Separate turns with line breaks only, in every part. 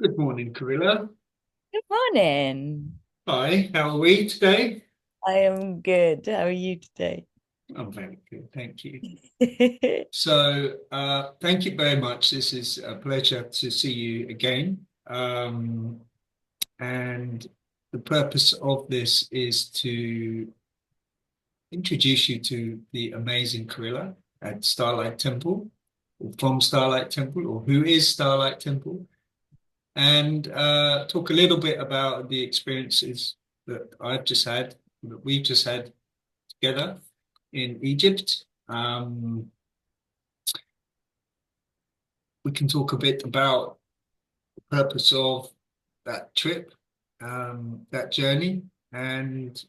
Good morning, Kahrella.
Good morning.
Hi, how are we today?
I am good. How are you today?
I'm very good, thank you. So, thank you very much. This is a pleasure to see you again. And the purpose of this is to introduce you to the amazing Kahrella at Starlight Temple, or from Starlight Temple, or who is Starlight Temple, and talk a little bit about the experiences that I've just had, that we've just had together in Egypt. We can talk a bit about the purpose of that trip, that journey, and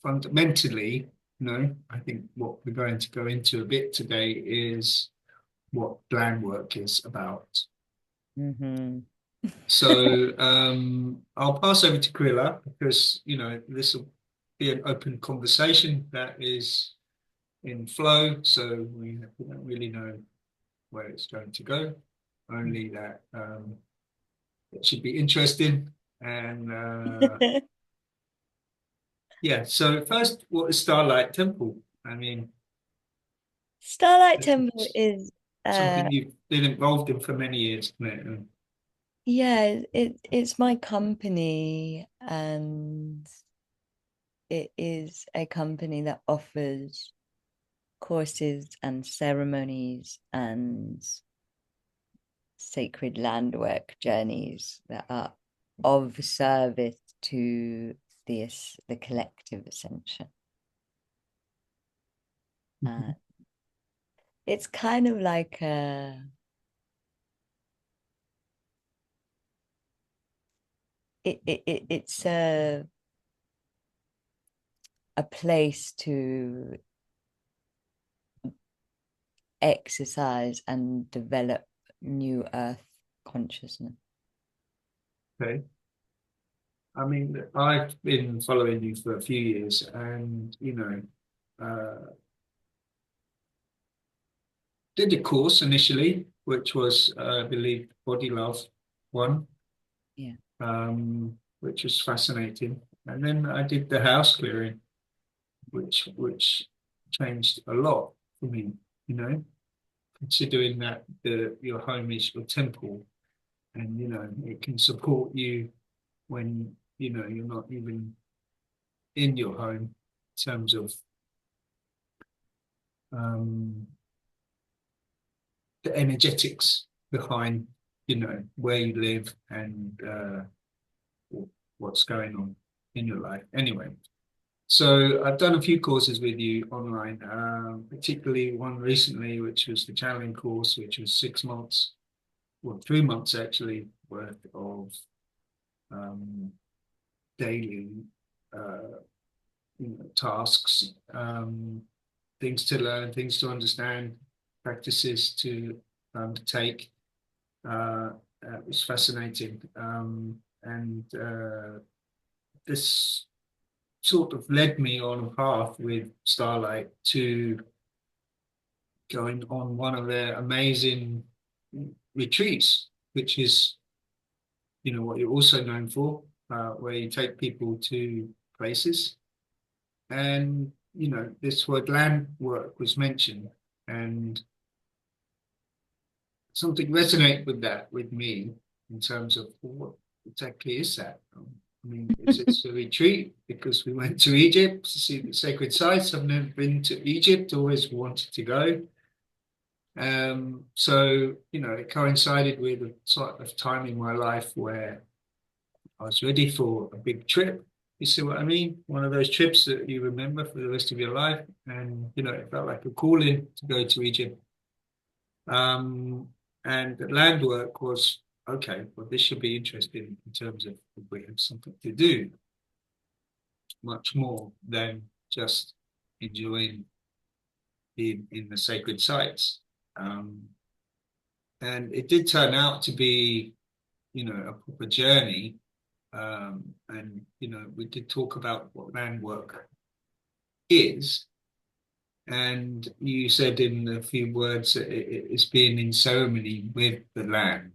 fundamentally, I think what we're going to go into a bit today is what land work is about.
hmm
So I'll pass over to Grilla because this will be an open conversation that is in flow, so we don't really know where it's going to go. Only that it should be interesting. And yeah, so first, what is Starlight Temple? I mean,
Starlight Temple
it's
is
something you've been involved in for many years, isn't it? And
yeah, it's my company, and it is a company that offers courses and ceremonies and sacred land work journeys that are of service to the collective ascension. Uh, it's kind of like it's a place to exercise and develop new earth consciousness.
okay. I mean, I've been following you for a few years, and did a course initially, which was, I believe, Body Love one,
Yeah.
which was fascinating. And then I did the house clearing, which changed a lot for me, you know, considering that your home is your temple, and it can support you when you're not even in your home in terms of um, the energetics behind where you live and what's going on in your life. Anyway, so I've done a few courses with you online, particularly one recently, which was the channeling course, which was 6 months, well, 3 months actually, worth of um, daily uh, tasks, things to learn, things to understand, practices to take. It was fascinating. And this sort of led me on a path with Starlight to going on one of their amazing retreats, which is, what you're also known for, where you take people to places. And, this word land work was mentioned, and something resonated with that with me in terms of what exactly is that? I mean, is it a retreat because we went to Egypt to see the sacred sites? I've never been to Egypt, always wanted to go. So, it coincided with a sort of time in my life where I was ready for a big trip. You see what I mean? One of those trips that you remember for the rest of your life. And, it felt like a calling to go to Egypt. Um, and the land work was okay, well, this should be interesting in terms of if we have something to do much more than just enjoying being in the sacred sites. Um, and it did turn out to be, a proper journey. And, we did talk about what land work is. And you said in a few words that it's being in ceremony with the land.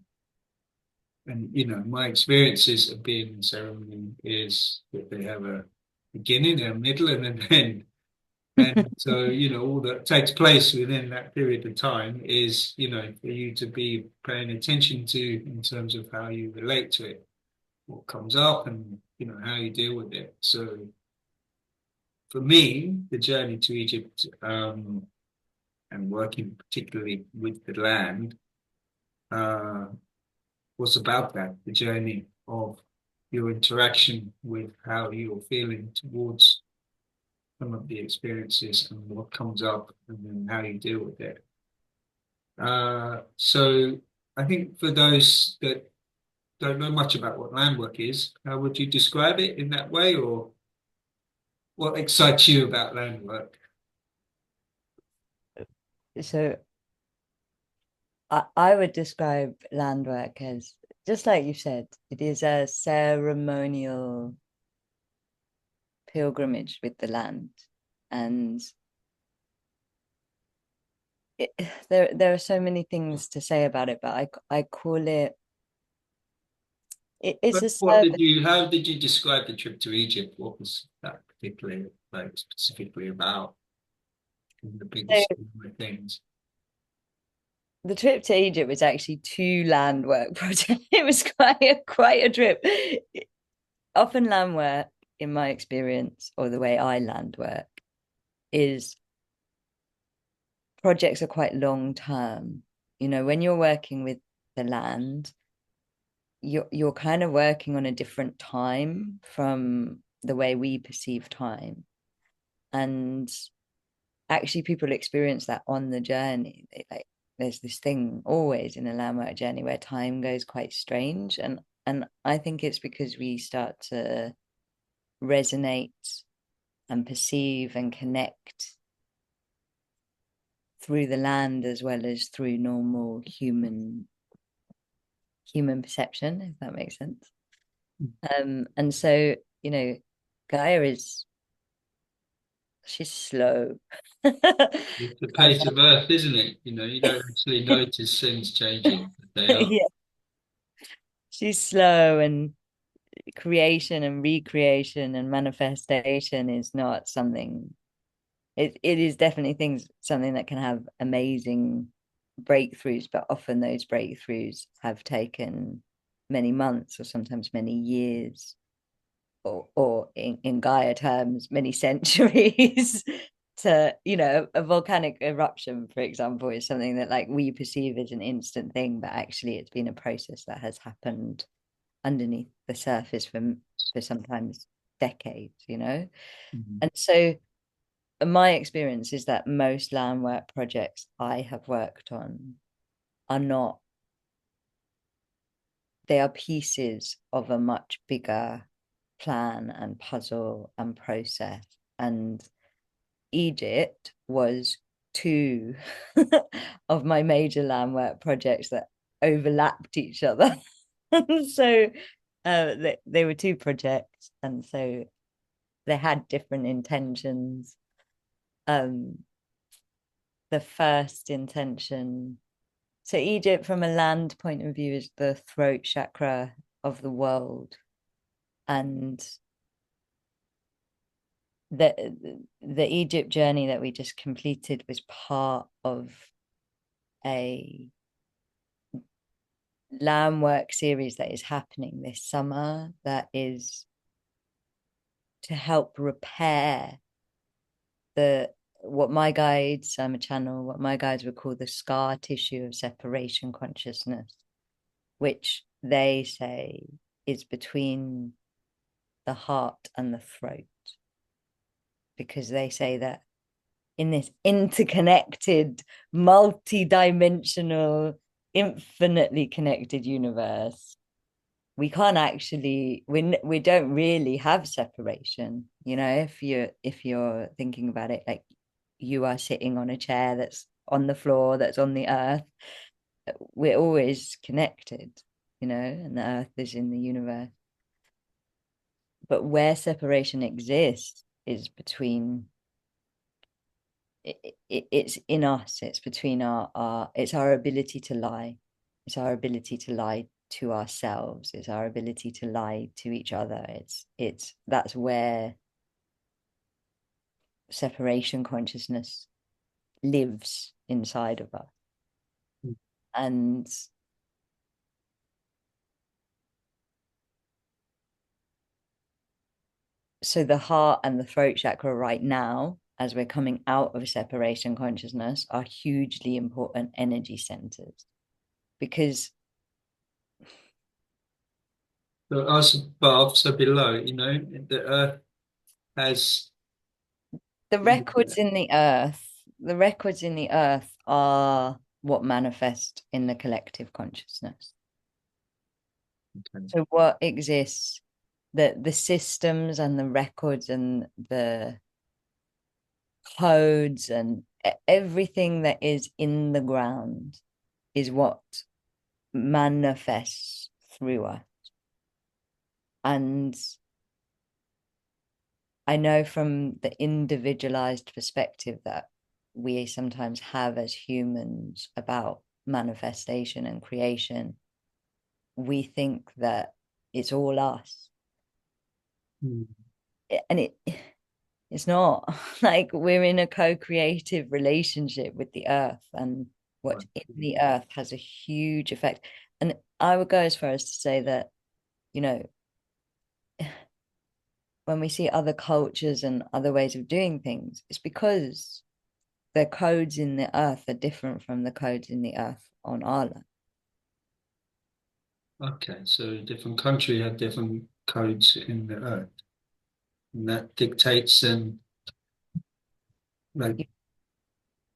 and my experiences of being in ceremony is that they have a beginning, a middle, and an end. And so, all that takes place within that period of time is, for you to be paying attention to in terms of how you relate to it, what comes up, and, how you deal with it. So for me, the journey to Egypt, and working particularly with the land, uh, was about that, the journey of your interaction with how you're feeling towards some of the experiences and what comes up and then how you deal with it. So I think for those that don't know much about what land work is, how would you describe it in that way, or what excites you about land work?
So I would describe land work as, just like you said, it is a ceremonial pilgrimage with the land. And it, there are so many things to say about it, but I call it's
But
a service.
how did you describe the trip to Egypt? What was that particularly, like, specifically about in the bigger
So
scheme of things?
the trip to Egypt was actually two land work projects. It was quite a trip. Often land work, in my experience, or the way I land work, is projects are quite long term. When you're working with the land, you're kind of working on a different time from the way we perceive time. And actually people experience that on the journey. There's this thing always in a landmark journey where time goes quite strange, and I think it's because we start to resonate and perceive and connect through the land as well as through normal human perception, if that makes sense. And so Gaia is she's slow.
It's the pace of Earth, isn't it? You don't actually notice things changing, but they are.
Yeah, she's slow, and creation and recreation and manifestation is not something. It is definitely something that can have amazing breakthroughs, but often those breakthroughs have taken many months or sometimes many years, or in Gaia terms, many centuries. To a volcanic eruption, for example, is something that like we perceive as an instant thing, but actually it's been a process that has happened underneath the surface for sometimes decades.
Mhm.
And so my experience is that most land work projects I have worked on are not, they are pieces of a much bigger plan and puzzle and process. And Egypt was two of my major land work projects that overlapped each other. So they were two projects, and so they had different intentions. Um, the first intention, so Egypt, from a land point of view, is the throat chakra of the world, and the Egypt journey that we just completed was part of a land work series that is happening this summer that is to help repair the what my guides, I'm a channel, what my guides would call the scar tissue of separation consciousness, which they say is between the heart and the throat, because they say that in this interconnected, multi-dimensional, infinitely connected universe, we can't actually, we don't really have separation. If you're thinking about it, like you are sitting on a chair that's on the floor, that's on the earth, we're always connected, and the earth is in the universe. But where separation exists is between it's in us, it's between it's our ability to lie, it's our ability to lie to ourselves. It's our ability to lie to each other. It's that's where separation consciousness lives inside of us. And so the heart and the throat chakra right now, as we're coming out of separation consciousness, are hugely important energy centers, because
So us above, so below, the earth has,
the records in the earth, the records in the earth are what manifest in the collective consciousness.
okay.
So what exists, the systems and the records and the codes and everything that is in the ground is what manifests through us. And I know from the individualized perspective that we sometimes have as humans about manifestation and creation, we think that it's all us.
Mm.
And it's not. Like, we're in a co-creative relationship with the earth, and what's
Right.
in the earth has a huge effect. And I would go as far as to say that, you know, when we see other cultures and other ways of doing things, it's because the codes in the earth are different from the codes in the earth on our land.
Okay, so different country have different codes in the earth, and that dictates like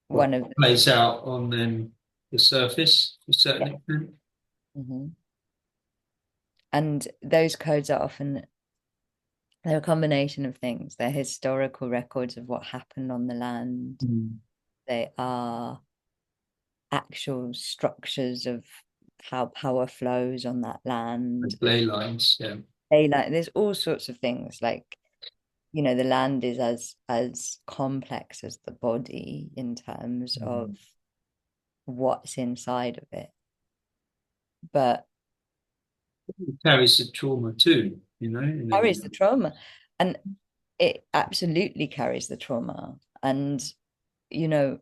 what
One of them,
plays out on the surface to a certain
yeah.
extent.
Mhm. And those codes are often, they're a combination of things. They're historical records of what happened on the land.
Mm.
They are actual structures of how power flows on that land.
Like ley lines, yeah.
Daylight, there's all sorts of things, like, the land is as complex as the body in terms of
Mm.
what's inside of it. But
It carries the trauma too, in a way.
carries the trauma, and it absolutely carries the trauma. And you know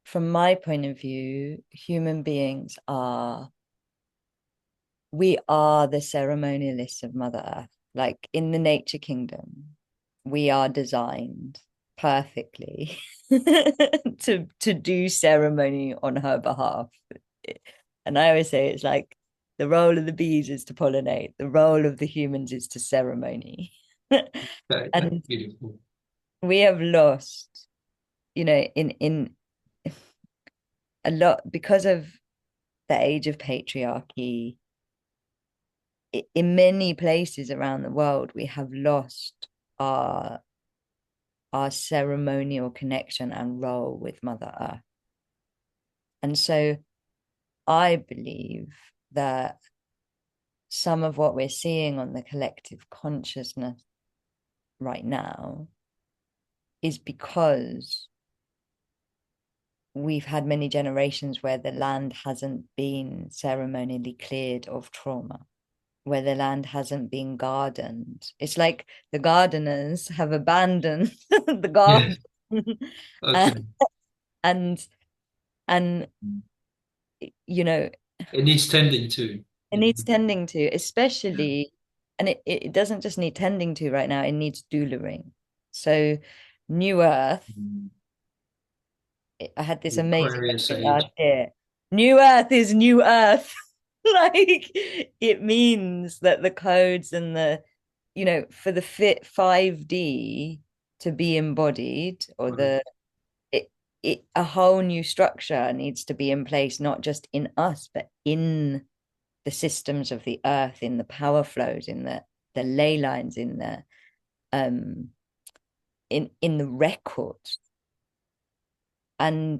from my point of view, human beings are, we are the ceremonialists of Mother Earth. Like, in the nature kingdom, we are designed perfectly to do ceremony on her behalf. And I always say it's like the role of the bees is to pollinate, the role of the humans is to ceremony.
That's
And
beautiful.
we have lost, in a lot because of the age of patriarchy. In many places around the world, we have lost our our ceremonial connection and role with Mother Earth. And so I believe that some of what we're seeing on the collective consciousness right now is because we've had many generations where the land hasn't been ceremonially cleared of trauma, where the land hasn't been gardened. It's like the gardeners have abandoned the
Yeah.
garden.
Okay.
and and and you know
It needs tending to.
it needs tending to, especially, and it doesn't just need tending to right now, it needs doulaing. So New Earth,
Mm.
I had this
The
amazing
Aquarius
moment last
age.
year. New Earth is New Earth. Like, it means that the codes and for the fit 5D to be embodied, or
Right.
it, a whole new structure needs to be in place, not just in us, but in the systems of the earth, in the power flows, in the ley lines, in the um in the records. And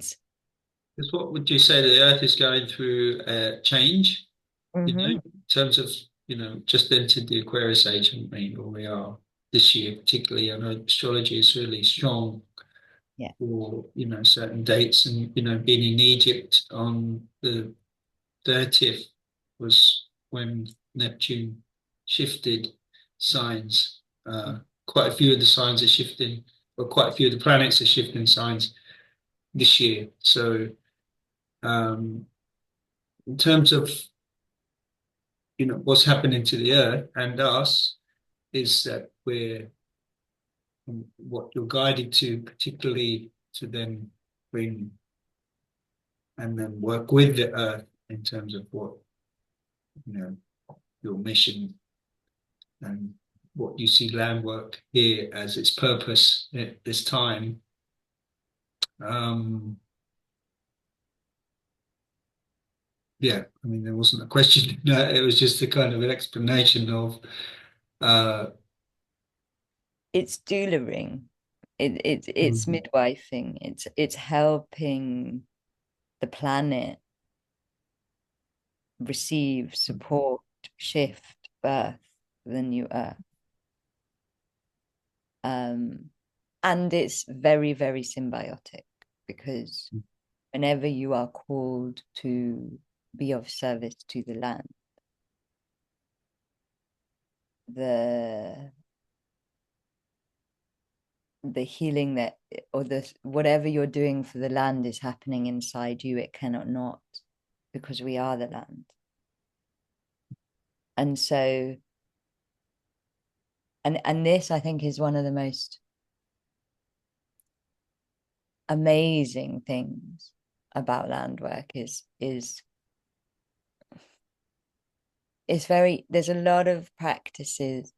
Because what would you say the Earth is going through change,
mhm,
in terms of, just entered the Aquarius age, haven't we? Or we are this year, particularly. I know astrology is really strong
yeah,
for, certain dates and, being in Egypt on the 30th was when Neptune shifted signs. Quite a few of the signs are shifting, or quite a few of the planets are shifting signs this year. So, in terms of what's happening to the Earth and us, is that we're what you're guided to, particularly to then bring and then work with the Earth in terms of what you know your mission and what you see land work here as its purpose at this time. Um, yeah, I mean, there wasn't a question. No, it was just a kind of an explanation of, uh,
It's doularing. It's
mhm,
midwifing. It's helping the planet receive, support, shift, birth the new earth. And it's very, very symbiotic because whenever you are called to be of service to the land, the the healing that or the whatever you're doing for the land is happening inside you. It cannot not, because we are the land. And so and this I think is one of the most amazing things about land work is it's very there's a lot of practices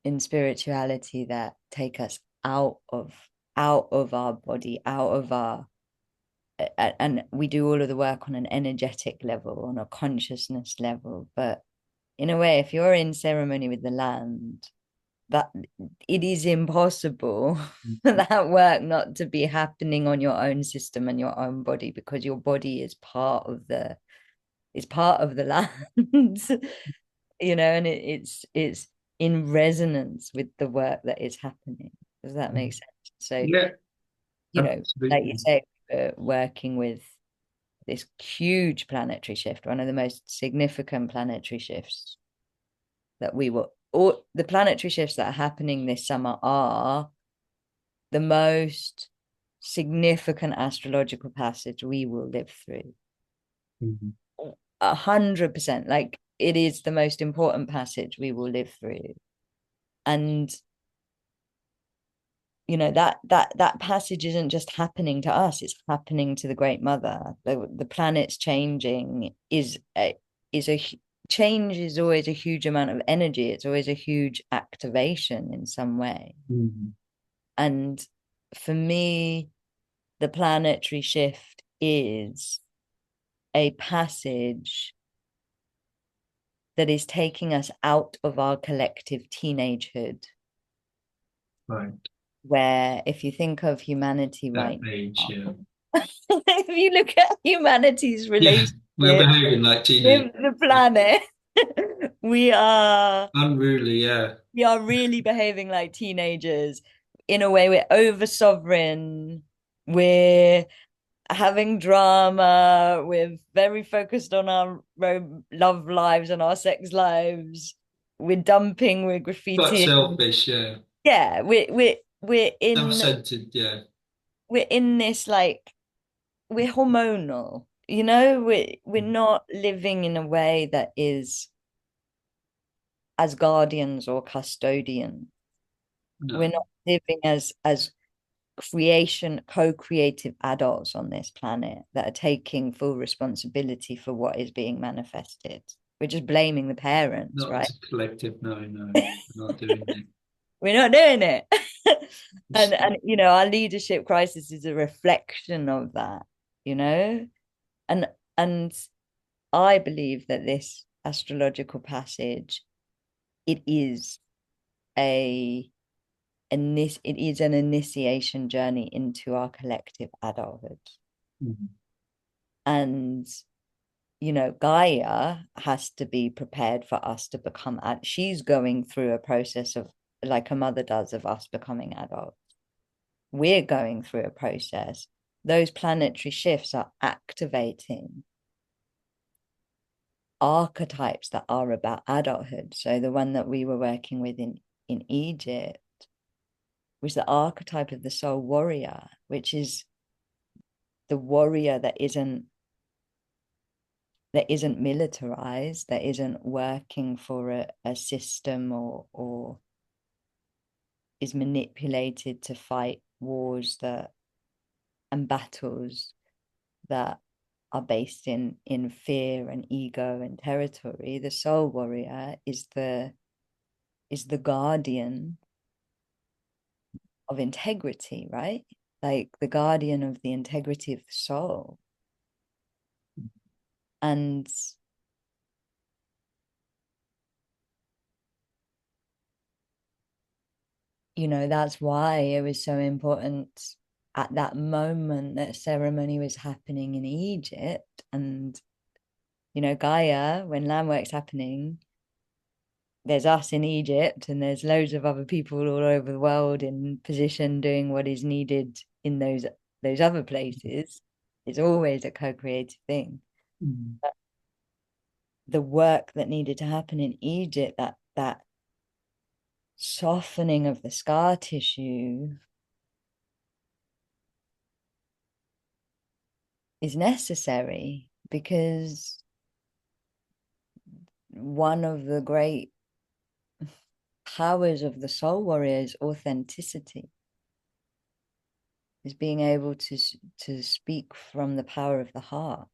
in spirituality that take us out of our body, out of our and we do all of the work on an energetic level, on a consciousness level. But in a way, if you're in ceremony with the land, that it is impossible for that work not to be happening on your own system and your own body, because your body is part of the land. And it's in resonance with the work that is happening. Does that make sense? So,
yeah,
like you
absolutely.
say, we're working with this huge planetary shift, one of the most significant planetary shifts that we will, or the planetary shifts that are happening this summer are the most significant astrological passage we will live through.
Mhm.
100%. Like, it is the most important passage we will live through. And that passage isn't just happening to us, it's happening to the Great Mother. The planet's changing is a change is always a huge amount of energy. It's always a huge activation in some way.
Mhm.
And for me, the planetary shift is a passage that is taking us out of our collective teenagehood,
Right.
where if you think of humanity
That
right
age,
now,
yeah.
if you look at humanity's
Yeah,
relationship
we're behaving like teenagers.
with the planet, we are
Unruly, yeah.
we are really behaving like teenagers. In a way, we're over sovereign, we're having drama, we're very focused on our love lives and our sex lives, we're dumping, we're
Quite
graffitiing.
selfish, yeah.
Yeah,
Self-centered, yeah.
we're in this, like, we're hormonal, we're not living in a way that is as guardians or custodians. We're
No,
not living as co-creative adults on this planet that are taking full responsibility for what is being manifested. We're just blaming the parents,
not
right?
as a collective. No, no, we're not doing it.
We're not doing it. and
It's,
and our leadership crisis is a reflection of that, you know? And and I believe that this astrological passage, it is a it is an initiation journey into our collective adulthood.
Mhm.
And Gaia has to be prepared for us to become she's going through a process of, like a mother does, of us becoming adults. We're going through a process. Those planetary shifts are activating archetypes that are about adulthood. So the one that we were working with in Egypt was the archetype of the soul warrior, which is the warrior that isn't militarized, that isn't working for a system or is manipulated to fight wars that and battles that are based in fear and ego and territory. The soul warrior is the guardian of integrity, right? Like the guardian of the integrity of the soul. And that's why it was so important at that moment that ceremony was happening in Egypt. And Gaia, when Landwork's happening, there's us in Egypt and there's loads of other people all over the world in position doing what is needed in those other places. It's always a co-creative thing.
Mm.
The work that needed to happen in Egypt, that softening of the scar tissue, is necessary because one of the great powers of the soul warrior is authenticity, is being able to speak from the power of the heart.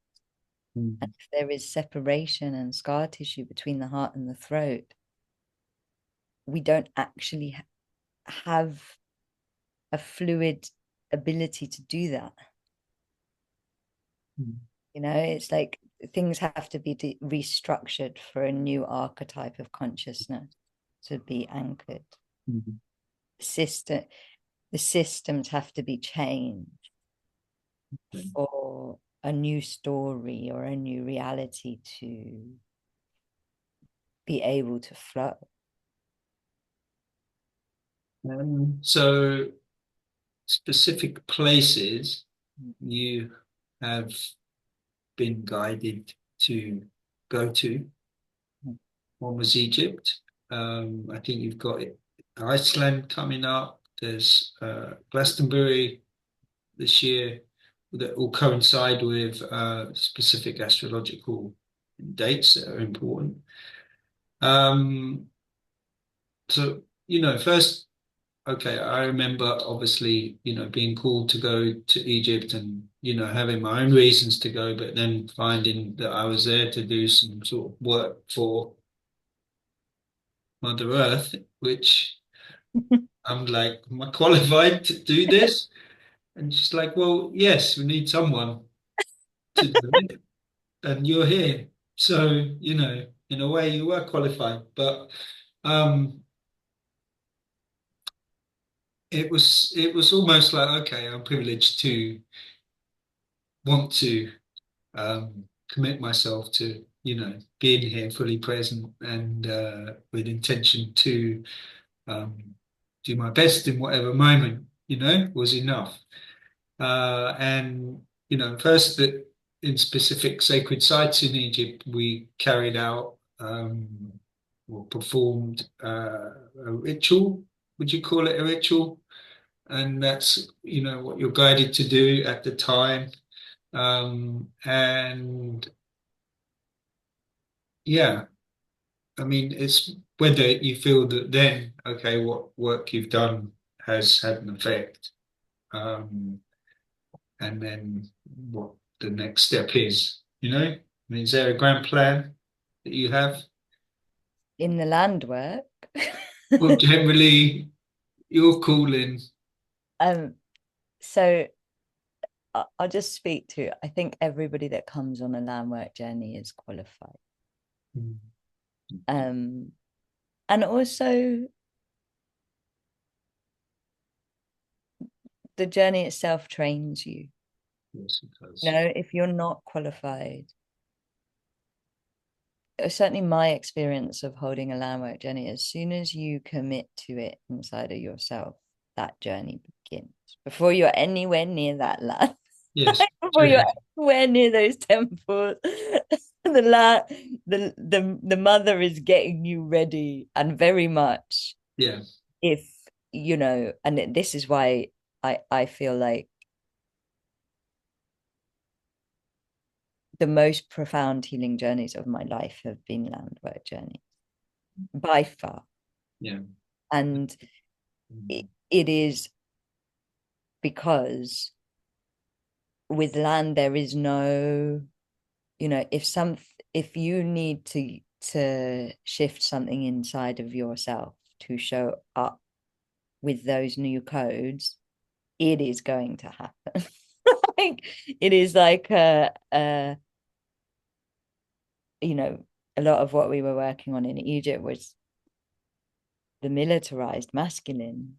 Mm.
And if there is separation and scar tissue between the heart and the throat, we don't actually have a fluid ability to do that.
Mm.
It's like things have to be restructured for a new archetype of consciousness to be anchored.
Mm.
System, the systems have to be changed
Okay.
for a new story or a new reality to be able to flow.
So specific places you have been guided to go to. One was Egypt. I think you've got Iceland coming up. There's Glastonbury this year that all coincide with specific astrological dates that are important. Um, so, first, okay, I remember obviously, being called to go to Egypt and, having my own reasons to go, but then finding that I was there to do some sort of work for Mother Earth, which I'm like, am I qualified to do this? And she's like, well, yes, we need someone to do it, and you're here. So, in a way, you were qualified, but um, it was almost like, okay, I'm privileged to want to commit myself to, being here fully present and with intention to um, do my best in whatever moment, was enough. And first that in specific sacred sites in Egypt, we carried out or performed a ritual. Would you call it a ritual? And that's what you're guided to do at the time. And yeah, I mean, it's whether you feel that then, okay, what work you've done has had an effect. Um, and then what the next step is, I mean, is there a grand plan that you have?
In the land work.
Well, generally, your calling.
um, so I'll just speak to, I think everybody that comes on a land work journey is qualified.
Mm.
Um, and also the journey itself trains you.
Yes, it does.
If you're not qualified, certainly my experience of holding a landwork journey, as soon as you commit to it inside of yourself, that journey begins before you're anywhere near that land.
Yes.
before you're anywhere near those temples, the mother is getting you ready, and very much
Yeah.
if you know, and this is why I feel like the most profound healing journeys of my life have been land work journeys by far.
Yeah.
And it is because with land there is no, you know, if you need to shift something inside of yourself to show up with those new codes, it is going to happen. Like it is like you know, a lot of what we were working on in Egypt was the militarized masculine,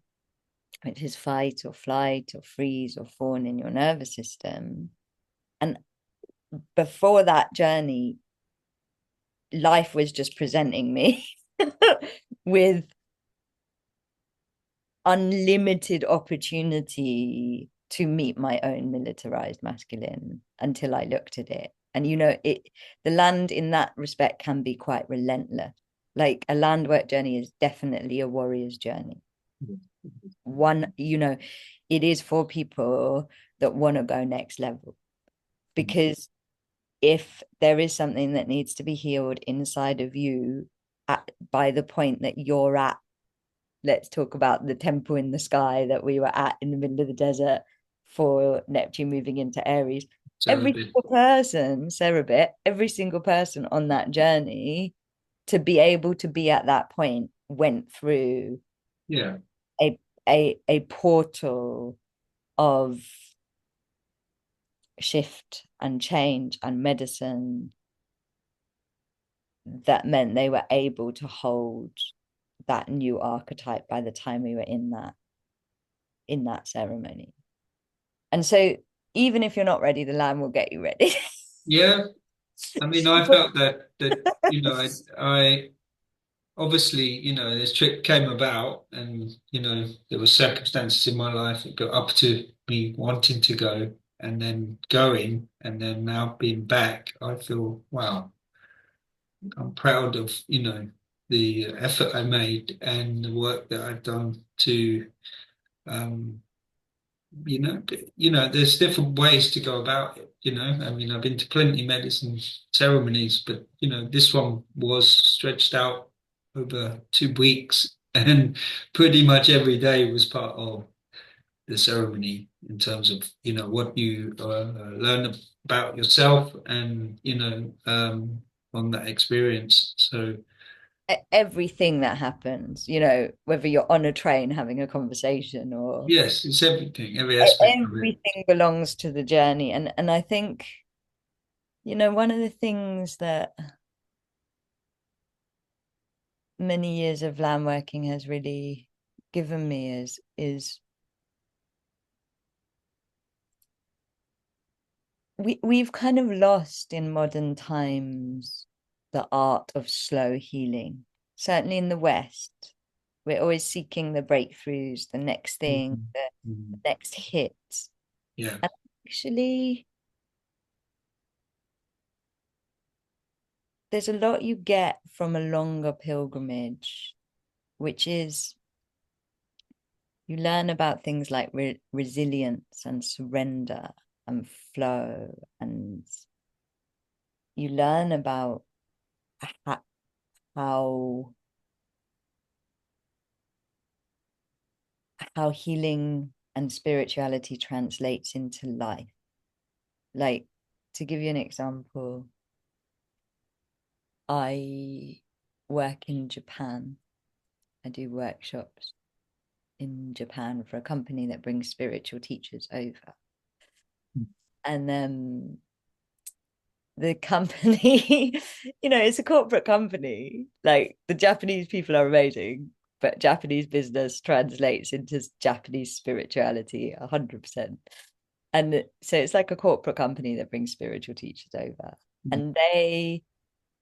which is fight or flight or freeze or fawn in your nervous system. And before that journey, life was just presenting me with unlimited opportunity to meet my own militarized masculine until I looked at it. And you know, the land in that respect can be quite relentless. Like a land work journey is definitely a warrior's journey. One, you know, it is for people that want to go next level. Because if there is something that needs to be healed inside of you by the point that you're at, let's talk about the temple in the sky that we were at in the middle of the desert for Neptune moving into Aries.
So a
Every
bit.
single person, Cerebit, every single person on that journey to be able to be at that point went through
Yeah.
a a portal of shift and change and medicine that meant they were able to hold that new archetype by the time we were in that ceremony. And so even if you're not ready, the lamb will get you ready.
Yeah. I mean, I felt that I obviously, this trip came about, and there were circumstances in my life that got up to me wanting to go and then going, and then now being back. I feel, wow, I'm proud of, the effort I made and the work that I've done to, um, there's different ways to go about it. I mean, I've been to plenty medicine ceremonies, but this one was stretched out over 2 weeks, and pretty much every day was part of the ceremony in terms of what you learn about yourself and on that experience. So
Everything that happens, you know, whether you're on a train having a conversation or
yes, it's everything, every aspect of it.
everything belongs to the journey. And I think, you know, one of the things that many years of land working has really given me is we've kind of lost in modern times the art of slow healing. Certainly in the West, we're always seeking the breakthroughs, the next thing,
Mhm.
the
Mhm.
next hit.
Yeah.
And actually, there's a lot you get from a longer pilgrimage, which is you learn about things like resilience and surrender and flow, and you learn about how how healing and spirituality translates into life. Like, to give you an example, I work in Japan. I do workshops in Japan for a company that brings spiritual teachers over. And the company, you know, it's a corporate company. Like the Japanese people are amazing, but Japanese business translates into Japanese spirituality 100%. And so it's like a corporate company that brings spiritual teachers over. And they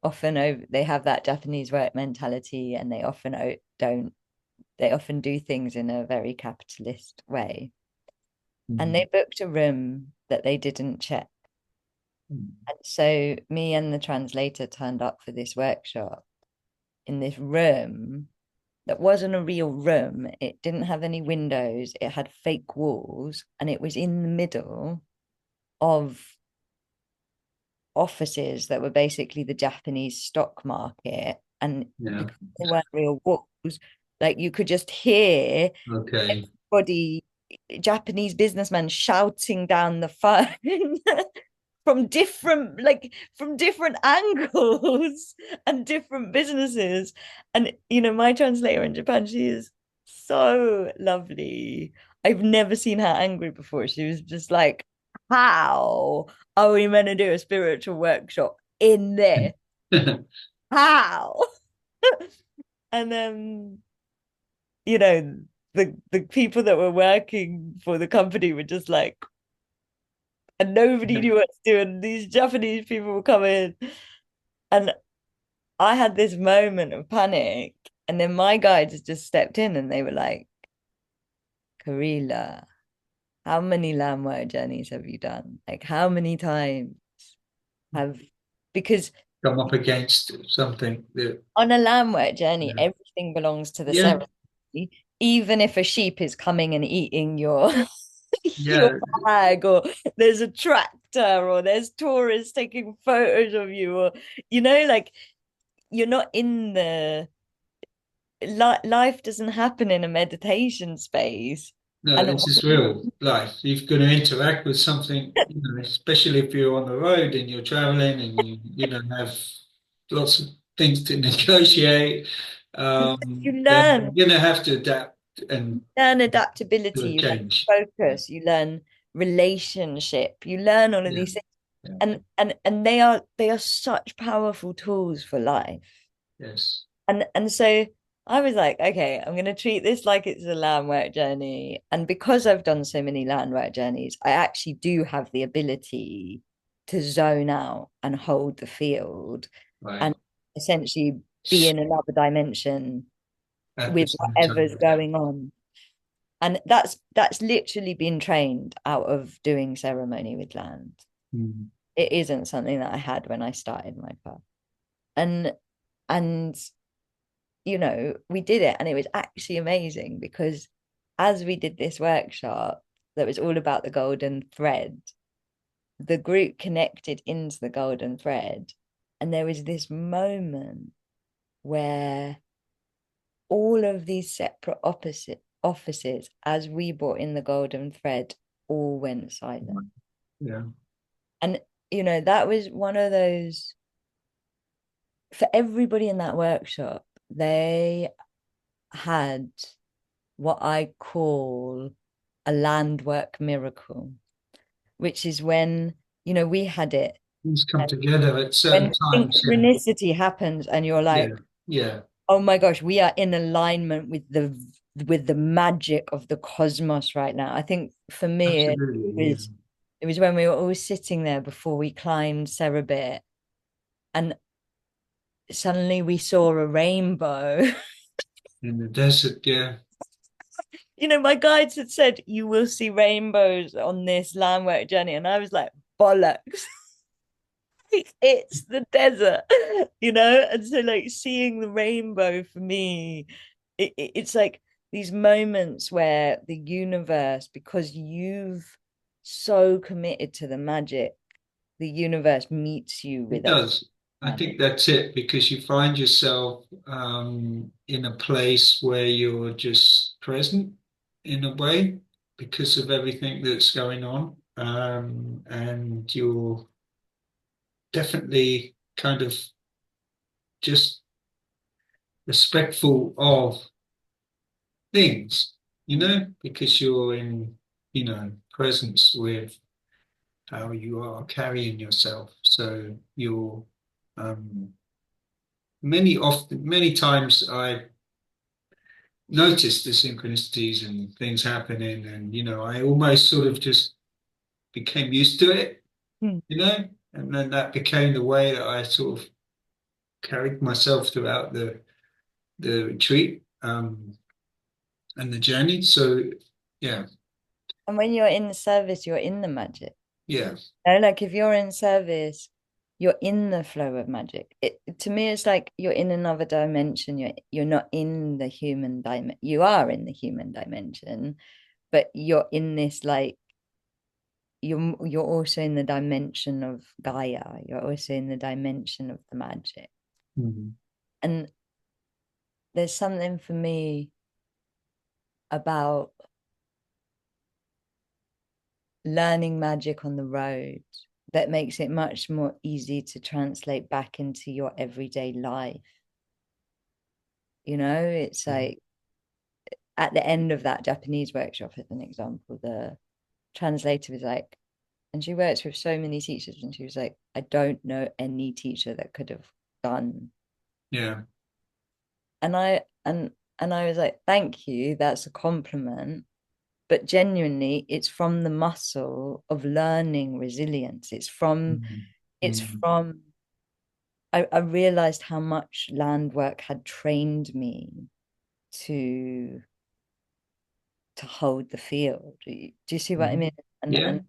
have that Japanese work mentality, and they often don't, they often do things in a very capitalist way. and they booked a room that they didn't check.
Mm.
And so me and the translator turned up for this workshop in this room that wasn't a real room. It didn't have any windows. It had fake walls, and it was in the middle of offices that were basically the Japanese stock market. And
Yeah.
because they weren't real walls, like you could just hear
Okay.
everybody, Japanese businessmen shouting down the phone from different angles and different businesses. And my translator in Japan, she is so lovely. I've never seen her angry before. She was just like, how are we meant to do a spiritual workshop in there? How? And then you know the people that were working for the company were just like, and nobody knew what to do, and these Japanese people were coming, and I had this moment of panic, and then my guides just stepped in and they were like, Kahrella, how many landmark journeys have you done? Like, how many times have, because
Come up against something that,
on a landmark journey,
yeah,
everything belongs to the
yeah,
ceremony, even if a sheep is coming and eating your your
yeah,
bag, or there's a tractor, or there's tourists taking photos of you, or like you're not in the life doesn't happen in a meditation space.
no,
And
it's just real life. You've got to interact with something, especially if you're on the road and you're traveling and you have lots of things to negotiate.
you
Then
learn
you're going to have to adapt and
learn adaptability,
to
you
change.
learn focus, you learn relationship, you learn all of
Yeah,
these things.
yeah,
And they are such powerful tools for life.
yes,
And so I was like, okay, I'm going to treat this like it's a land work journey. And because I've done so many land work journeys, I actually do have the ability to zone out and hold the field
right.
and essentially be in another dimension
At the
with
same
whatever's
time,
going on. And that's literally been trained out of doing ceremony with land.
mm,
It isn't something that I had when I started my path. And and we did it, and it was actually amazing because as we did this workshop that was all about the golden thread, the group connected into the golden thread, and there was this moment where all of these separate opposite offices, as we brought in the golden thread, all went silent.
yeah,
And that was one of those, for everybody in that workshop, they had what I call a land work miracle, which is when, we had it.
things come together at certain
When
times. Yeah,
synchronicity happens and you're
yeah,
like,
yeah,
oh my gosh, we are in alignment with the magic of the cosmos right now. I think for me
absolutely. Yeah.
it was when we were all sitting there before we climbed Cerebit, and suddenly we saw a rainbow.
In the desert, yeah.
My guides had said you will see rainbows on this landwork journey, and I was like, bollocks. It's the desert, and so like seeing the rainbow for me, it's like these moments where the universe, because you've so committed to the magic, the universe meets you
It
with a
does. I
magic.
think that's it because you find yourself in a place where you're just present in a way because of everything that's going on. And you're definitely kind of just respectful of things, because you're in, presence with how you are carrying yourself. So you're um, many times I noticed the synchronicities and things happening, and I almost sort of just became used to it,
Hmm.
and then that became the way that I sort of carried myself throughout the retreat and the journey. So yeah,
And when you're in the service, you're in the magic.
Yeah.
Like if you're in service, you're in the flow of magic. To me, it's like you're in another dimension. You're not in the human dimension. You are in the human dimension, but you're in this like you're also in the dimension of Gaia. You're also in the dimension of the magic.
Mhm.
And there's something for me about learning magic on the road that makes it much more easy to translate back into your everyday life. It's
Yeah.
like at the end of that Japanese workshop, as an example, the translator was like, and she works with so many teachers, and she was like, I don't know any teacher that could have done.
Yeah.
And I was like, thank you, that's a compliment. But genuinely, it's from the muscle of learning resilience.
Mhm.
It's
Mhm.
from I realized how much land work had trained me to hold the field. Do you see what I
Mhm.
mean? And
Yeah.
and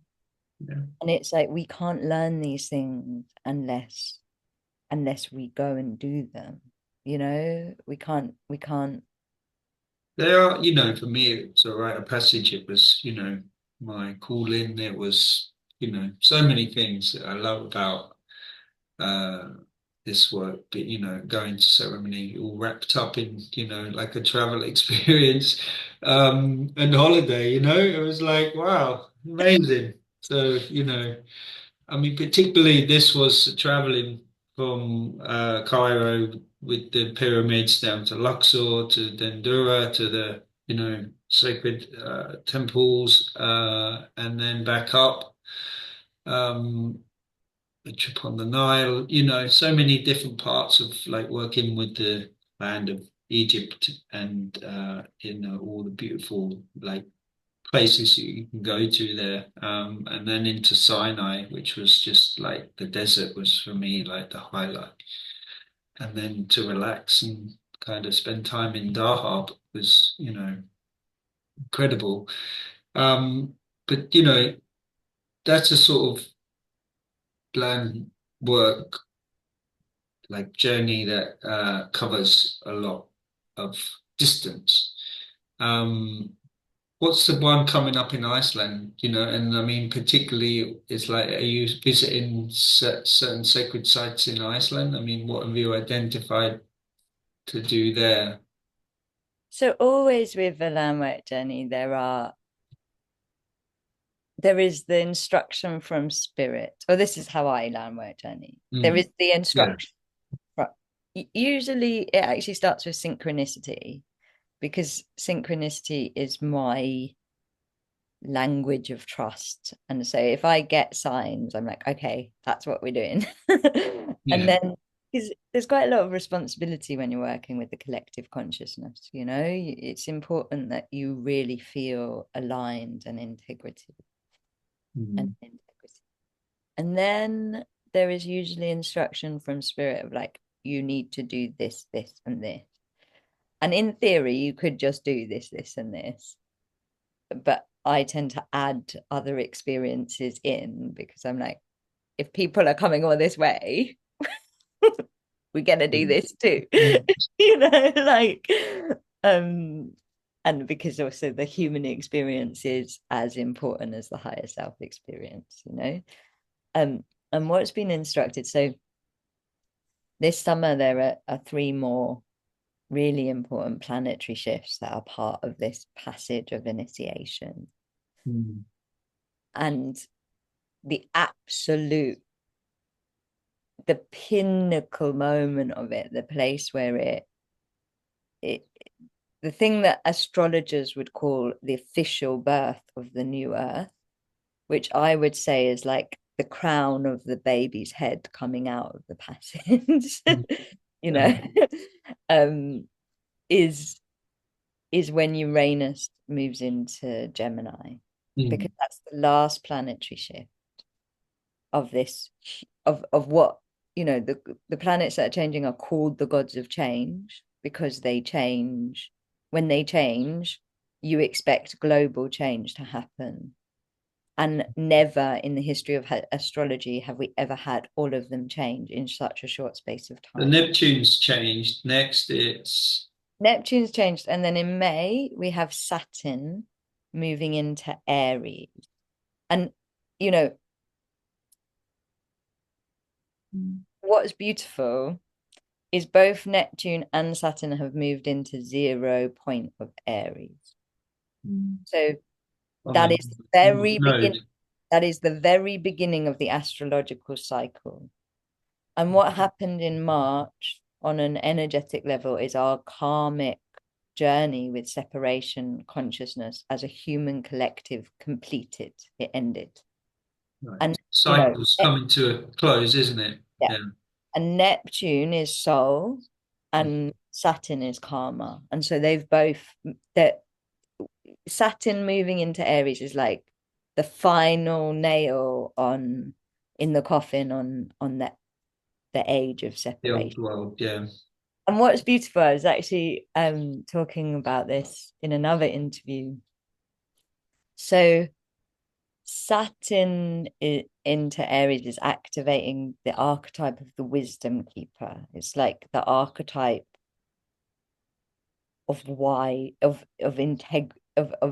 Yeah.
and it's like we can't learn these things unless we go and do them. We can't.
There are, for me, it's a rite of passage. It was, my calling. It was, so many things that I love about uh, this work. But, going to ceremony all wrapped up in, like a travel experience and holiday, it was like, wow, amazing. So, I mean, particularly this was traveling from Cairo with the pyramids down to Luxor to Dendera to the, sacred temples, and then back up, um, a trip on the Nile, so many different parts of like working with the land of Egypt and, all the beautiful like places you can go to there. And then into Sinai, which was just like the desert was for me like the highlight. And then to relax and kind of spend time in Dahab was, incredible. Um, but that's a sort of land work like journey that covers a lot of distance. Um, What's the one coming up in Iceland? And I mean, particularly, it's like, are you visiting certain sacred sites in Iceland? I mean, what have you identified to do there?
So always with the landwork journey, there is the instruction from spirit, or this is how I learn work journey. There
Mm.
is the
Yeah.
instruction from, usually it actually starts with synchronicity, because synchronicity is my language of trust. And so if I get signs, I'm like, okay, that's what we're doing. And
Yeah.
then because there's quite a lot of responsibility when you're working with the collective consciousness, it's important that you really feel aligned and
Mm.
integrity. And then there is usually instruction from spirit of like, you need to do this, this, and this. And in theory, you could just do this, this, and this. But I tend to add other experiences in because I'm like, if people are coming all this way, we're gonna do this too.
Mm.
Like um and because also the human experience is as important as the higher self experience. Um and what's been instructed, so this summer there are three more really important planetary shifts that are part of this passage of initiation.
Mm.
And the absolute, the pinnacle moment of it, the place where it the thing that astrologers would call the official birth of the new earth, which I would say is like the crown of the baby's head coming out of the passage,
Mm.
you
Yeah.
know, um, is when Uranus moves into Gemini,
Mm.
because that's the last planetary shift of this of what the planets that are changing are called the gods of change because they change when they change. you expect global change to happen. And never in the history of astrology have we ever had all of them change in such a short space of
The
time.
Neptune's changed. Next, it's
Neptune's changed. And then in May, we have Saturn moving into Aries. And, you know, what's beautiful is both Neptune and Saturn have moved into 0 point of Aries. So
on
that
the
is the very
node.
beginning. That is the very beginning of the astrological cycle. And what happened in March on an energetic level is our karmic journey with separation consciousness as a human collective completed. It ended.
Right.
And,
Cycle's coming to a close, isn't it?
yeah.
Yeah.
And Neptune is soul and Saturn is karma. And so they've both that Saturn moving into Aries is like the final nail on in the coffin on that the age of
The old
separation.
world, yeah.
And what's beautiful, I was actually talking about this in another interview. So Saturn into Aries is activating the archetype of the wisdom keeper. It's like the archetype of why of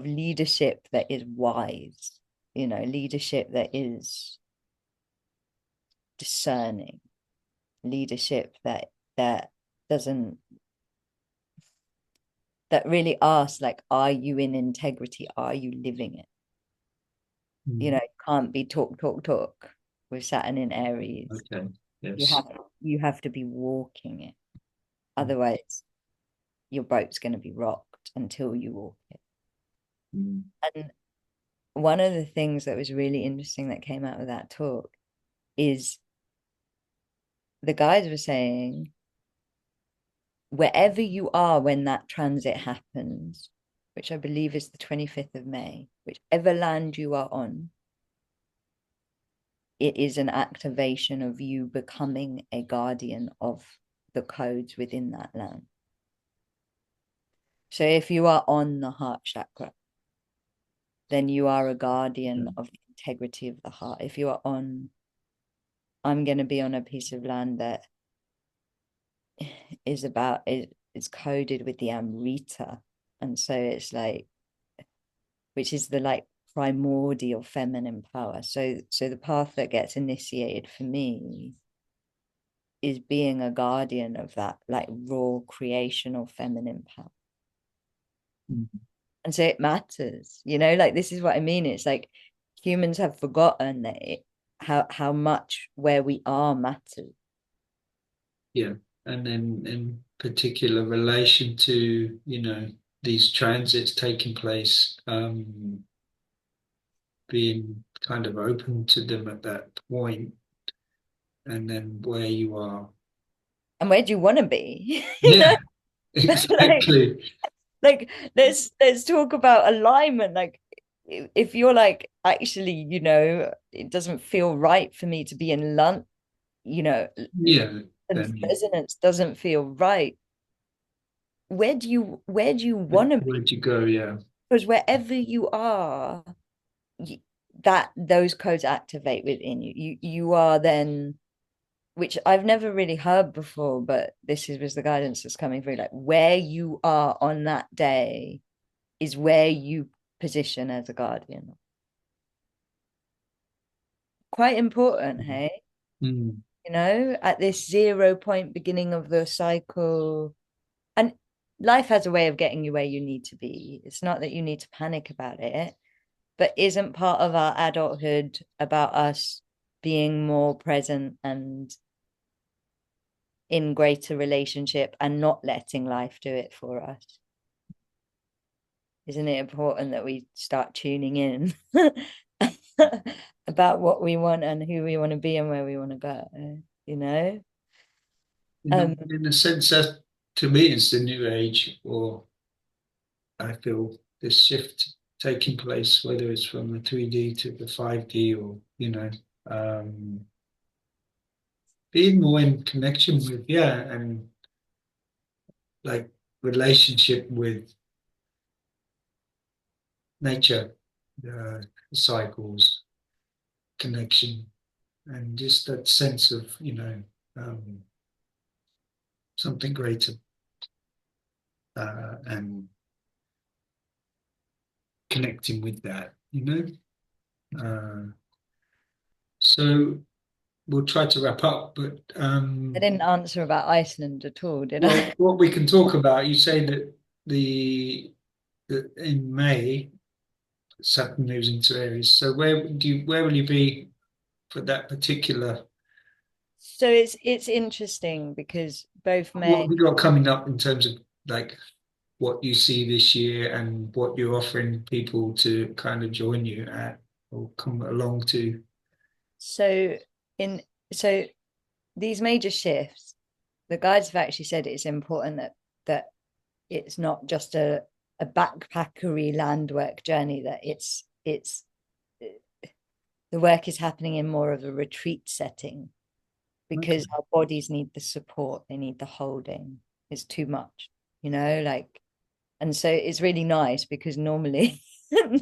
leadership that is wise, leadership that is discerning, leadership that doesn't that really asks, like, are you in integrity? Are you living it?
Mm.
It can't be talk, talk, talk with Saturn in Aries.
Okay.
You
Yes.
have you have to be walking it.
Mm.
Otherwise, your boat's going to be rocked until you walk it.
Mm.
And one of the things that was really interesting that came out of that talk is the guys were saying, wherever you are when that transit happens, which I believe is the 25th of May, whichever land you are on, it is an activation of you becoming a guardian of the codes within that land. So if you are on the heart chakra, then you are a guardian of the integrity of the heart. If you are on, I'm going to be on a piece of land that it's coded with the Amrita. And so it's like, which is the like primordial feminine power. So the path that gets initiated for me is being a guardian of that like raw creational feminine power.
Mm.
And so it matters, like this is what I mean. It's like humans have forgotten that how much where we are matters.
Yeah. And then in particular relation to, these transits taking place, being kind of open to them at that point, and then where you are.
And where do you want to be?
Yeah,
like
exactly.
like let's talk about alignment. Like if you're like, actually, it doesn't feel right for me to be in London,
Yeah,
and
then
resonance doesn't feel right. Where do you want to be?
where'd you go? Yeah.
Because wherever you are, that those codes activate within you. You are then, which I've never really heard before, but was the guidance that's coming through. Like where you are on that day is where you position as a guardian. Quite important, hey?
Mm.
At this 0 point beginning of the cycle. And life has a way of getting you where you need to be. It's not that you need to panic about it, but isn't part of our adulthood about us being more present and in greater relationship and not letting life do it for us? Isn't it important that we start tuning in about what we want and who we want to be and where we want to go, you know? Um,
In a sense, that to me is the new age, or I feel this shift taking place, whether it's from the 3D to the 5D, or um, being more in connection with, yeah, and like relationship with nature, cycles, connection, and just that sense of, um, something greater, and connecting with that. So we'll try to wrap up, but
I didn't answer about Iceland at all, did
well,
I?
what we can talk about, you say that the that in May Saturn moves into Aries. So where will you be for that particular?
So it's interesting because both
What
May.
have you got coming up in terms of like what you see this year and what you're offering people to kind of join you at or come along to?
So in so these major shifts, the guides have actually said it's important that it's not just a backpackery land work journey, that it's the work is happening in more of a retreat setting because
Okay.
our bodies need the support, they need the holding. It's too much, like, and so it's really nice because normally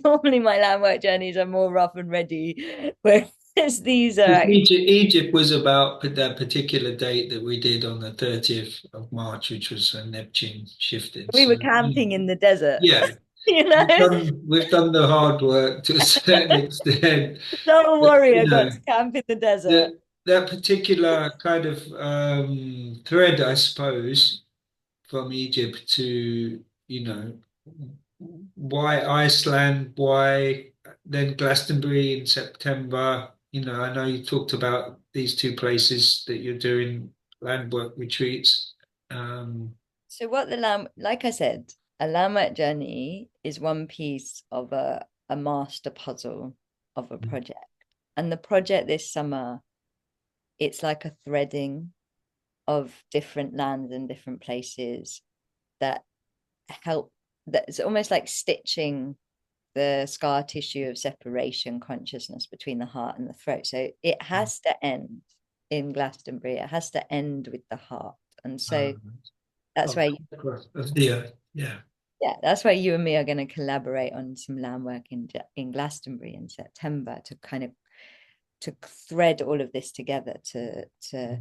normally my land work journeys are more rough and ready, whereas these are
Because
actually,
Egypt was about that particular date that we did on the 30th of March, which was Neptune shifting.
we
So
were camping in the desert.
yeah,
you know
we've done the hard work to a certain extent.
no
But,
warrior got to camp in the desert.
that that particular kind of thread, I suppose, from Egypt to, why Iceland, why then Glastonbury in September. I know you talked about these two places that you're doing landwork retreats. Um,
So what the lamb, like I said, a landmark journey is one piece of a master puzzle of a project. And the project this summer, it's like a threading of different lands and different places that help, that it's almost like stitching the scar tissue of separation consciousness between the heart and the throat. So it has to end in Glastonbury. It has to end with the heart. And so
uh,
that's
of,
where
of the earth, yeah.
yeah, that's why you and me are going to collaborate on some land work in Glastonbury in September to kind of to thread all of this together to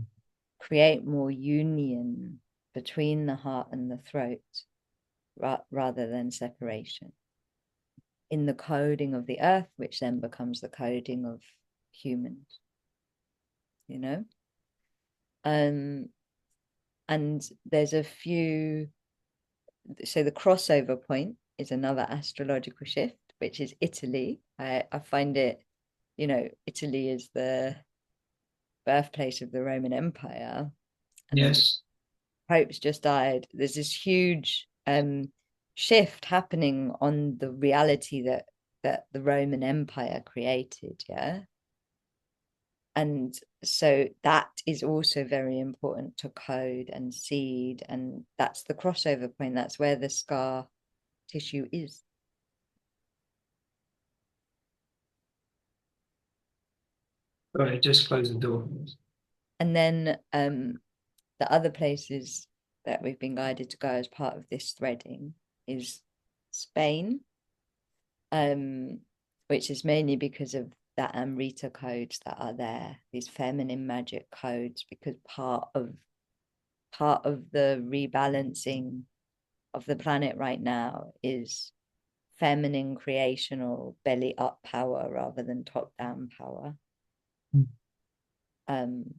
create more union between the heart and the throat rather than separation in the coding of the earth, which then becomes the coding of humans, you know? Um, and there's a few, so the crossover point is another astrological shift, which is Italy. I find it, Italy is the birthplace of the Roman Empire, and the
Yes.
Pope's just died. There's this huge shift happening on the reality that the Roman Empire created, yeah. And so that is also very important to code and seed, and that's the crossover point. That's where the scar tissue is.
Sorry, just close the door.
And then the other places that we've been guided to go as part of this threading is Spain, um, which is mainly because of that Amrita codes that are there, these feminine magic codes, because part of the rebalancing of the planet right now is feminine creational belly up power rather than top down power. Um,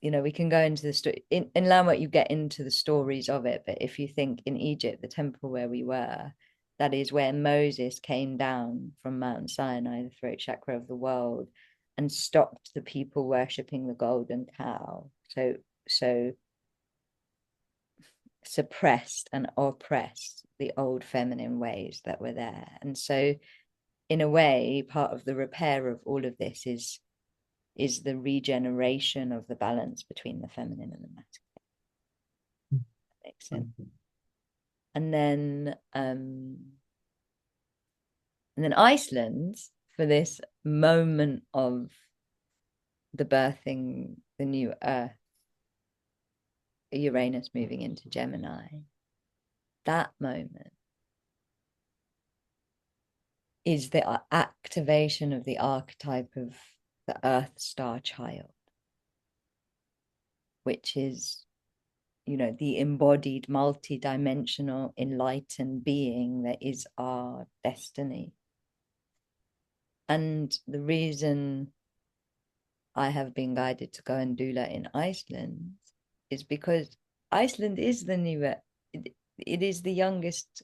we can go into the story in Landmark, you get into the stories of it, but if you think in Egypt, the temple where we were, that is where Moses came down from Mount Sinai, the throat chakra of the world, and stopped the people worshipping the golden cow. So suppressed and oppressed the old feminine ways that were there. And so in a way, part of the repair of all of this is the regeneration of the balance between the feminine and the masculine. Makes sense. And then Iceland, for this moment of the birthing the new earth, Uranus moving into Gemini, that moment is the activation of the archetype of the Earth Star Child, which is, the embodied, multi-dimensional, enlightened being that is our destiny. And the reason I have been guided to go and do that in Iceland is because Iceland is the new, it is the youngest,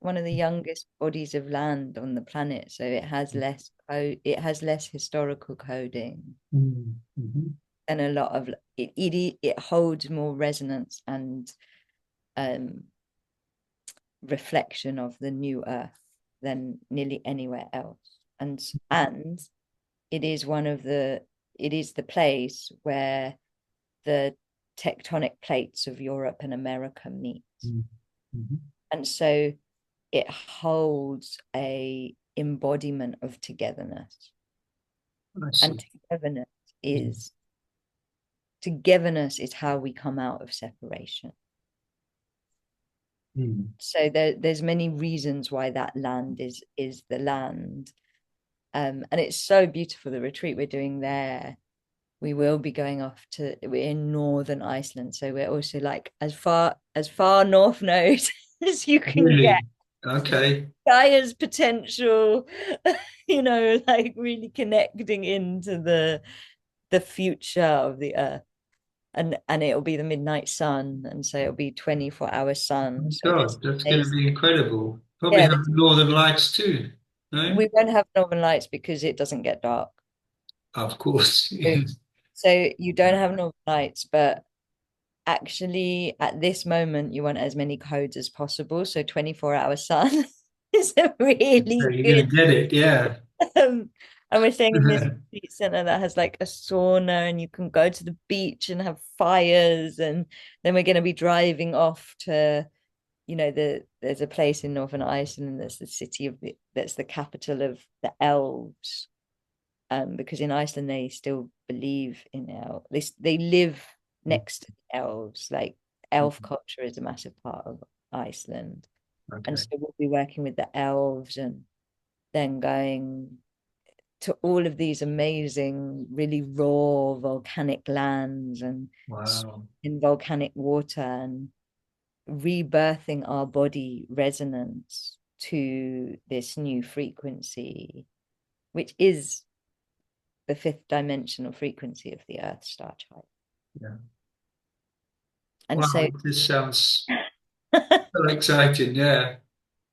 one of the youngest bodies of land on the planet. So it has less it has less historical coding
Mm-hmm.
and a lot of it holds more resonance and um reflection of the new earth than nearly anywhere else. And it is one of the it is the place where the tectonic plates of Europe and America meet.
Mm-hmm.
And so it holds a embodiment of togetherness.
I
And
see. Mm.
togetherness is how we come out of separation.
Mm.
So there's many reasons why that land is the land. And it's so beautiful, the retreat we're doing there. We will be going off to, we're in northern Iceland, so we're also like as far north node as you can get.
Really? Okay.
Gaia's potential, like really connecting into the future of the earth. And it'll be the midnight sun, and so it'll be 24-hour sun.
My
So there's
God, that's going to
days,
be incredible. Probably
yeah,
have Northern Lights too. No?
we won't have northern lights because it doesn't get dark.
Of course.
So,
Yes.
so you don't have northern lights, but actually at this moment you want as many codes as possible. So 24-hour sun is a
So
really
you're going
good
to get it, yeah.
um, and we're staying in this retreat center that has like a sauna and you can go to the beach and have fires. And then we're going to be driving off to, there's a place in Northern Iceland that's the city of that's the capital of the elves. Because in Iceland they still believe in elves. They live next to the elves. Like elf culture is a massive part of Iceland. And
Okay.
so we'll be working with the elves and then going to all of these amazing, really raw volcanic lands and
Wow.
in volcanic water and rebirthing our body resonance to this new frequency, which is the fifth dimensional frequency of the Earth Star Child.
Yeah.
And so
Wow, this sounds so exciting. Yeah.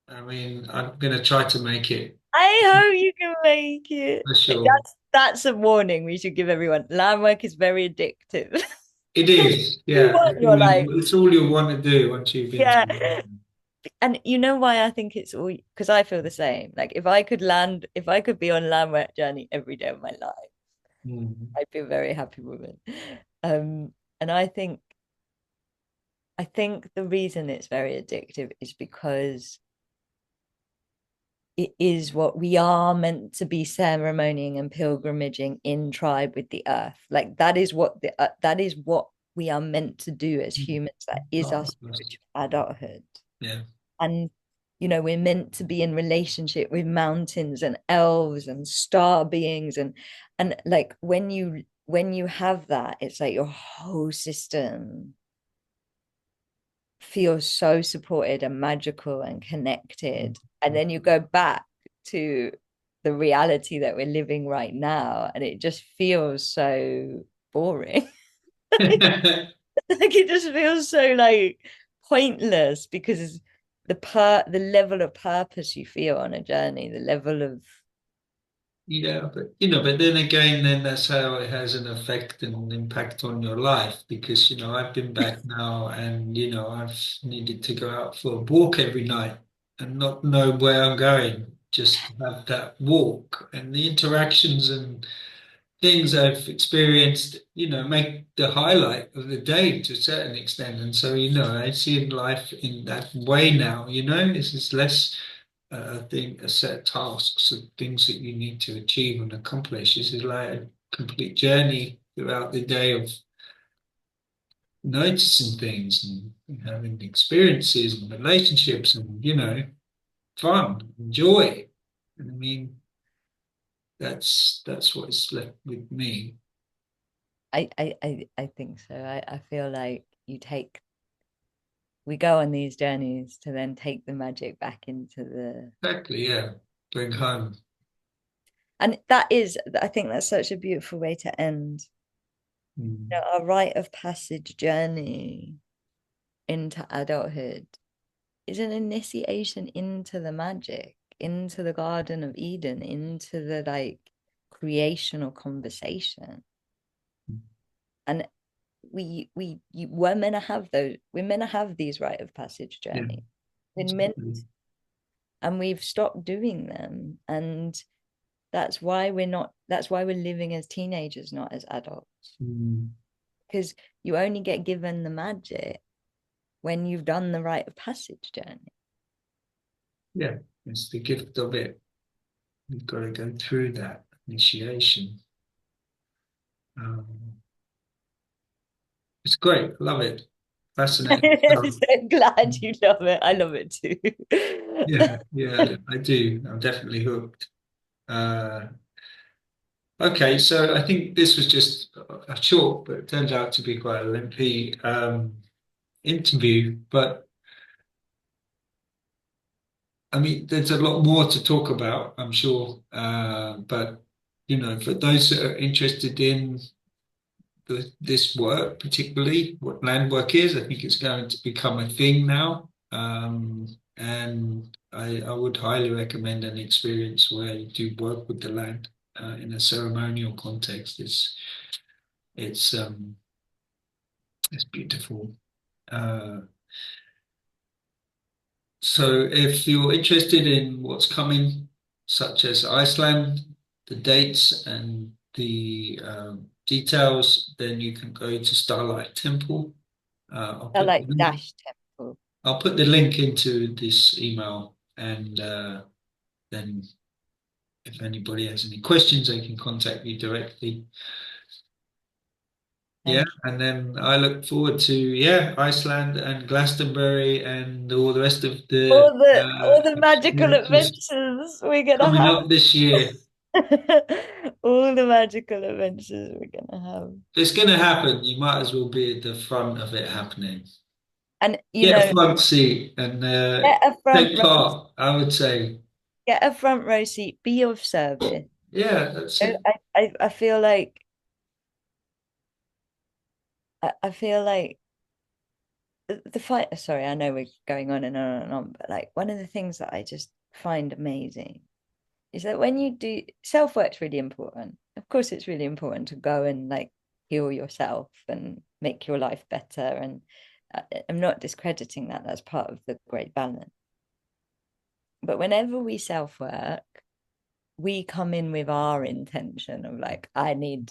I mean, I'm going to try to make it
I hope you can make it.
for sure.
That's a warning we should give everyone. Land work is very addictive.
It is.
You
Yeah.
want your life.
It's all you want to do once you've been
Yeah.
through it.
And you know why I think it's all because I feel the same. Like if I could be on land work journey every day of my life,
Mm.
I'd be a very happy woman. And I think the reason it's very addictive is because it is what we are meant to be ceremonying and pilgrimaging in tribe with the earth. Like that is what we are meant to do as humans. That is
Oh,
our spiritual adulthood.
yeah.
And we're meant to be in relationship with mountains and elves and star beings and like when you have that, it's like your whole system feels so supported and magical and connected. And then you go back to the reality that we're living right now, and it just feels so boring. Like it just feels so like pointless because the level of purpose you feel on a journey, the level of
Yeah, but but then again, then that's how it has an effect and impact on your life because I've been back now and I've needed to go out for a walk every night and not know where I'm going, just have that walk and the interactions and things I've experienced, make the highlight of the day to a certain extent. And so, I see life in that way now, it's just less thing, a set of tasks of things that you need to achieve and accomplish. This is like a complete journey throughout the day of noticing things and having experiences and relationships and, fun, joy. And I mean, that's what's left with me.
I think so. I feel like we go on these journeys to then take the magic back into the,
Exactly, yeah. Bring home.
and I think that's such a beautiful way to end,
Mm.
you know, a rite of passage journey into adulthood is an initiation into the magic, into the Garden of Eden, into the like creational conversation. And we're meant to have those, we're meant to have these rite of passage
Yeah,
journeys. We're meant,
exactly.
and we've stopped doing them. And that's why we're living as teenagers, not as adults.
Mm.
Because you only get given the magic when you've done the rite of passage journey.
Yeah, it's the gift of it. You've got to go through that initiation. Um, it's great. Love it. Fascinating.
I'm so glad you love it. I love it too.
Yeah, yeah, I do. I'm definitely hooked. Uh, okay, so I think this was just a short, but it turned out to be quite a lengthy interview. But I mean, there's a lot more to talk about, I'm sure. But you know, for those that are interested in this work, particularly what land work is, I think it's going to become a thing now. And I would highly recommend an experience where you do work with the land in a ceremonial context. It's um, it's beautiful. Uh, so if you're interested in what's coming, such as Iceland, the dates and the details, then you can go to Starlight Temple. I'll
I
put
like Dash Temple.
the link into this email, and then if anybody has any questions, they can contact me directly. Yeah,
Thank you.
and then I look forward to Iceland and Glastonbury and all the rest of the
All the magical
experiences
adventures we're gonna
coming
have.
up this year.
All the magical adventures we're gonna have.
If it's going to happen, you might as well be at the front of it happening.
And you
Get a
know,
front seat and
get a front
take
row,
part, I would say.
get a front row seat, be of service.
Yeah, that's it.
I feel like I feel like the fight. Sorry, I know we're going on and on and on, but like one of the things that I just find amazing is that when you do self-work's really important. Of course, it's really important to go and like heal yourself and make your life better. And I'm not discrediting that. That's part of the great balance. But whenever we self-work, we come in with our intention of like, I need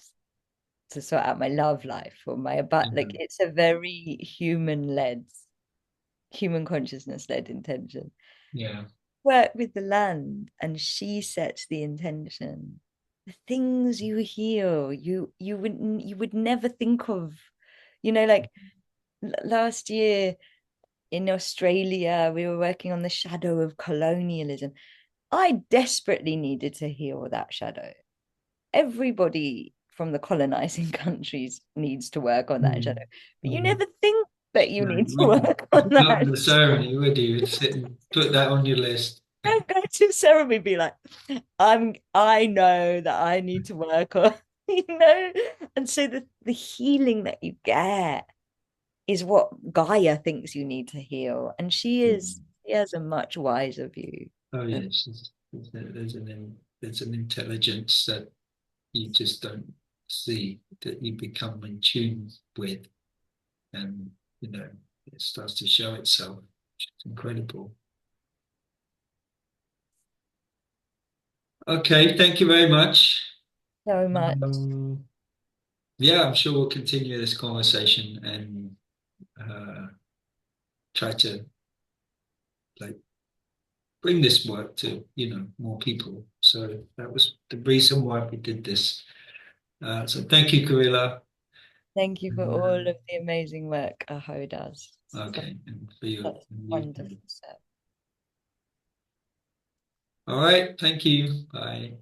to sort out my love life or my about like
Yeah.
it's a very human consciousness led intention.
Yeah.
Work with the land and she sets the intention. The things you heal, you would never think of, like last year in Australia, we were working on the shadow of colonialism. I desperately needed to heal that shadow. Everybody from the colonizing countries needs to work on that shadow,
Mm.
but you
Mm.
never think that you
No,
need
you
to
wouldn't.
work on
Not in
that.
the ceremony, would you? You'd sit and put that on your list.
Don't go to ceremony be like, I know that I need to work on, and so the healing that you get is what Gaia thinks you need to heal, and
Mm.
she has a much wiser view
Oh
than
yes, there's an intelligence that you just don't see that you become in tune with, and you know it starts to show itself. It's incredible. Okay, thank you very much.
so much.
Um, yeah, I'm sure we'll continue this conversation and uh, try to like bring this work to more people. So that was the reason why we did this. So thank you, Kahrella.
Thank you for
And,
all of the amazing work Aho does.
okay, and for you,
That's
and you.
wonderful stuff.
All right. Thank you. Bye.